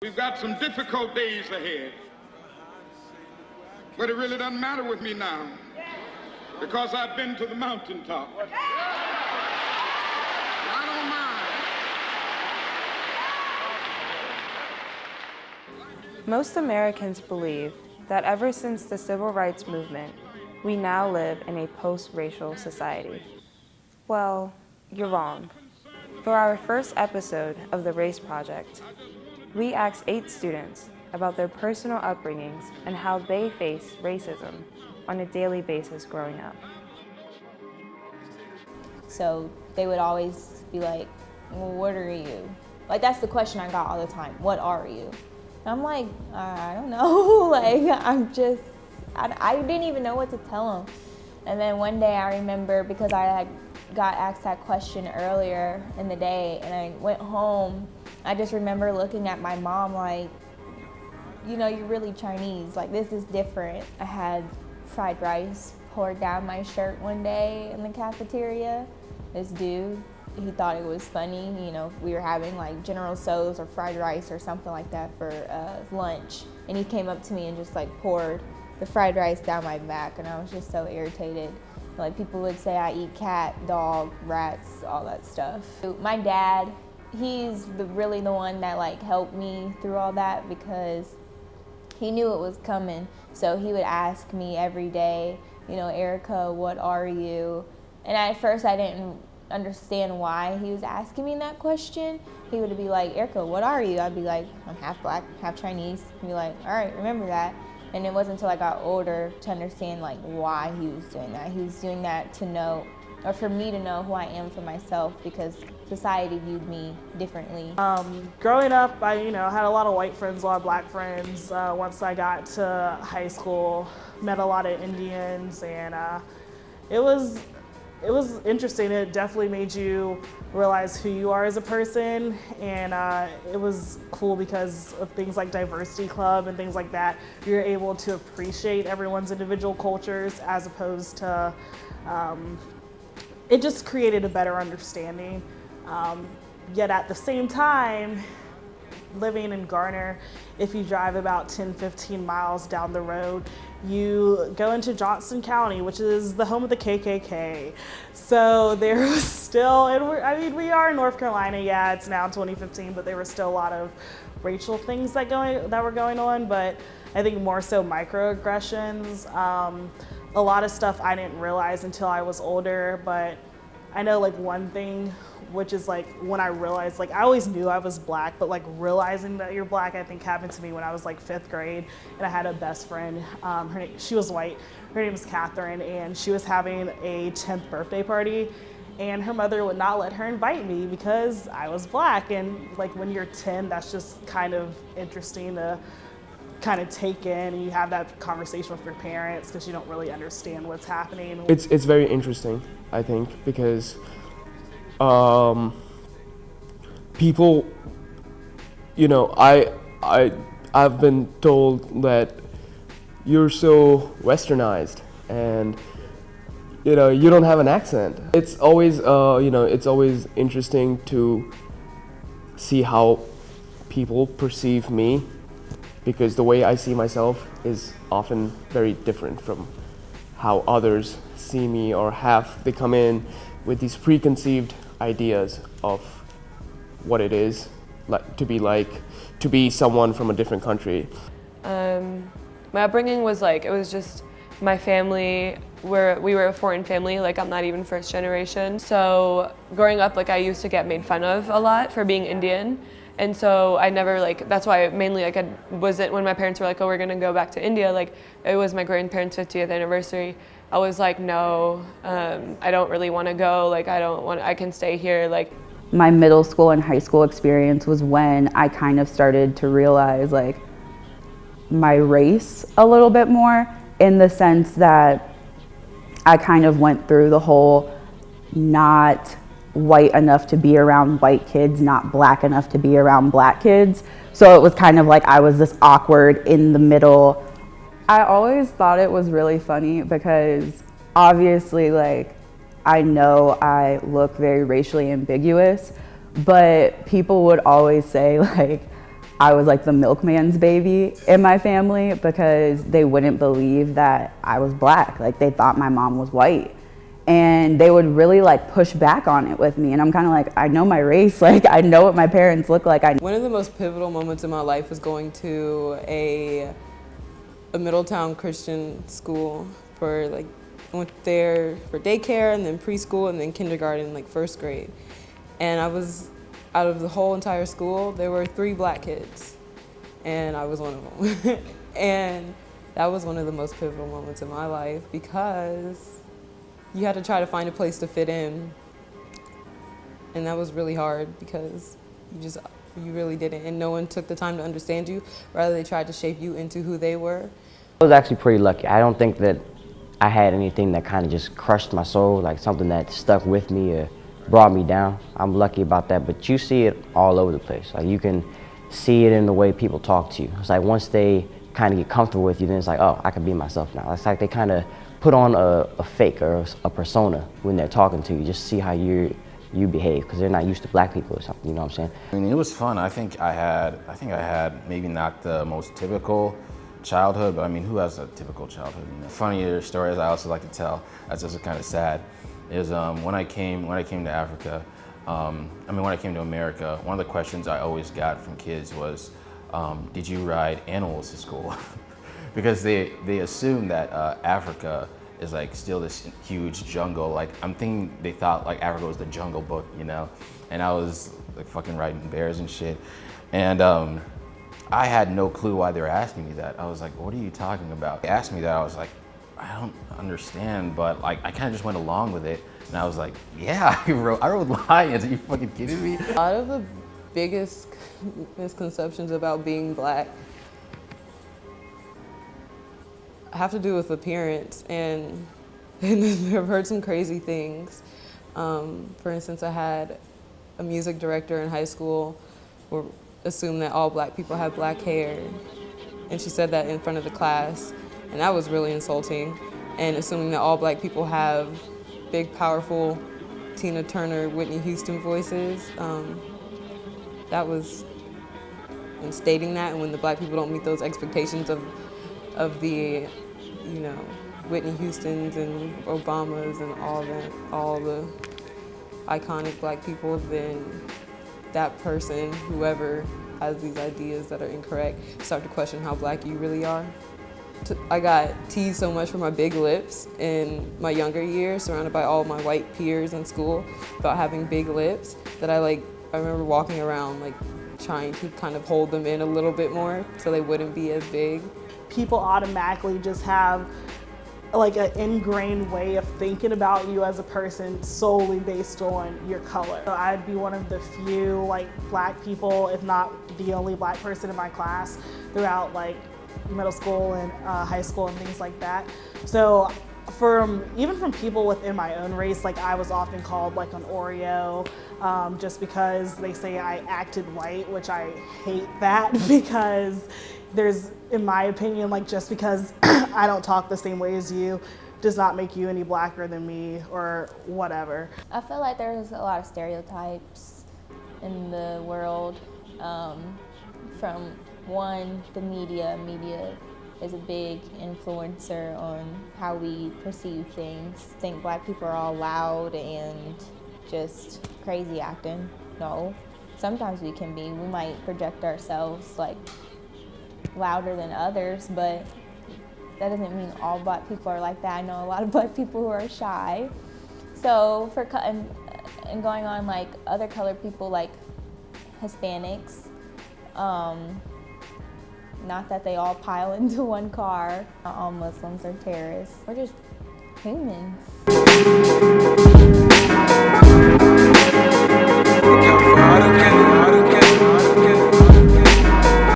We've got some difficult days ahead, but it really doesn't matter with me now because I've been to the mountaintop. I don't mind. Most Americans believe that ever since the civil rights movement, we now live in a post-racial society. Well, you're wrong. For our first episode of the Race Project, we asked 8 students about their personal upbringings and how they face racism on a daily basis growing up. So they would always be like, well, what are you? Like, that's the question I got all the time. What are you? And I'm like, I don't know. Like, I didn't even know what to tell them. And then one day I remember, because I had got asked that question earlier in the day, and I went home, I just remember looking at my mom like, you know, you're really Chinese. Like, this is different. I had fried rice poured down my shirt one day in the cafeteria. This dude, he thought it was funny. You know, we were having like General Tso's or fried rice or something like that for lunch. And he came up to me and just like poured the fried rice down my back, and I was just so irritated. Like, people would say I eat cat, dog, rats, all that stuff. My dad, he's really the one that like helped me through all that, because he knew it was coming. So he would ask me every day, you know, Erica, what are you? And at first I didn't understand why he was asking me that question. He would be like, Erica, what are you? I'd be like, I'm half black, half Chinese. He'd be like, all right, remember that. And it wasn't until I got older to understand like why he was doing that. He was doing that to know, or for me to know who I am for myself, because society viewed me differently. Growing up, I had a lot of white friends, a lot of black friends. Once I got to high school, met a lot of Indians, and it was interesting. It definitely made you realize who you are as a person, and it was cool because of things like Diversity Club and things like that. You're able to appreciate everyone's individual cultures, as opposed to, it just created a better understanding. Yet at the same time, living in Garner, if you drive about 10-15 miles down the road, you go into Johnson County, which is the home of the KKK. So there was still, and we are in North Carolina, yeah, it's now 2015, but there were still a lot of racial things that were going on, but I think more so microaggressions. A lot of stuff I didn't realize until I was older, but I know like one thing, which is like when I realized, like I always knew I was black, but like realizing that you're black, I think happened to me when I was like 5th grade, and I had a best friend, she was white, her name was Catherine, and she was having a 10th birthday party, and her mother would not let her invite me because I was black. And like when you're 10, that's just kind of interesting to kind of take in, and you have that conversation with your parents because you don't really understand what's happening. It's very interesting, I think, because people, I've been told that you're so westernized and you don't have an accent. It's always it's always interesting to see how people perceive me, because the way I see myself is often very different from how others see me, or they come in with these preconceived ideas of what it is to be someone from a different country. My upbringing was it was just my family, we were a foreign family, like I'm not even first generation. So growing up, I used to get made fun of a lot for being Indian. And so I never that's why mainly I wasn't, when my parents were like, oh, we're gonna go back to India, it was my grandparents' 50th anniversary. I was like, no, I don't really wanna go, I can stay here. My middle school and high school experience was when I kind of started to realize my race a little bit more, in the sense that I kind of went through the whole not white enough to be around white kids, not black enough to be around black kids. So it was kind of like I was this awkward in the middle. I always thought it was really funny because obviously I know I look very racially ambiguous, but people would always say I was like the milkman's baby in my family because they wouldn't believe that I was black. Like they thought my mom was white. And they would really like push back on it with me. And I'm kind of like, I know my race. Like I know what my parents look like. One of the most pivotal moments in my life was going to a Middletown Christian school for like, I went there for daycare and then preschool and then kindergarten, like first grade. And I was, out of the whole entire school, there were 3 black kids. And I was one of them. And that was one of the most pivotal moments in my life because you had to try to find a place to fit in. And that was really hard because you really didn't. And no one took the time to understand you. Rather, they tried to shape you into who they were. I was actually pretty lucky. I don't think that I had anything that kind of just crushed my soul, like something that stuck with me or brought me down. I'm lucky about that, but you see it all over the place. Like you can see it in the way people talk to you. It's like once they kind of get comfortable with you, then it's like, oh, I can be myself now. It's like they kind of put on a fake or a persona when they're talking to you, just see how you behave, because they're not used to black people or something, you know what I'm saying? I mean, it was fun. I think I had maybe not the most typical childhood, but I mean, who has a typical childhood? You know? Funnier stories I also like to tell, that's just kind of sad, is when I came to Africa, when I came to America, one of the questions I always got from kids was, did you ride animals to school? Because they assume that Africa is like still this huge jungle. Like I'm thinking they thought like Africa was the Jungle Book, you know? And I was like fucking riding bears and shit. And I had no clue why they were asking me that. I was like, what are you talking about? They asked me that, I was like, I don't understand, but like I kind of just went along with it. And I was like, yeah, I rode lions, are you fucking kidding me? A lot of the biggest misconceptions about being black have to do with appearance, and I've heard some crazy things. For instance, I had a music director in high school who assumed that all black people have black hair, and she said that in front of the class, and that was really insulting. And assuming that all black people have big, powerful Tina Turner, Whitney Houston voices, that was, and stating that, and when the black people don't meet those expectations of the, you know, Whitney Houstons and Obamas and all the iconic black people, then that person, whoever has these ideas that are incorrect, start to question how black you really are. I got teased so much for my big lips in my younger years, surrounded by all my white peers in school, about having big lips, that I remember walking around like trying to kind of hold them in a little bit more so they wouldn't be as big. People automatically just have like an ingrained way of thinking about you as a person solely based on your color. So I'd be one of the few like black people, if not the only black person in my class throughout like middle school and high school and things like that. So even from people within my own race, like I was often called like an Oreo, just because they say I acted white, which I hate that because there's, in my opinion, like just because I don't talk the same way as you does not make you any blacker than me or whatever. I feel like there's a lot of stereotypes in the world. From one, the media. Media is a big influencer on how we perceive things. Think black people are all loud and just crazy acting. No, sometimes we can be. We might project ourselves like louder than others, but that doesn't mean all black people are like that. I know a lot of black people who are shy. So and going on like other colored people like Hispanics, not that they all pile into one car. Not all Muslims are terrorists. We're just humans.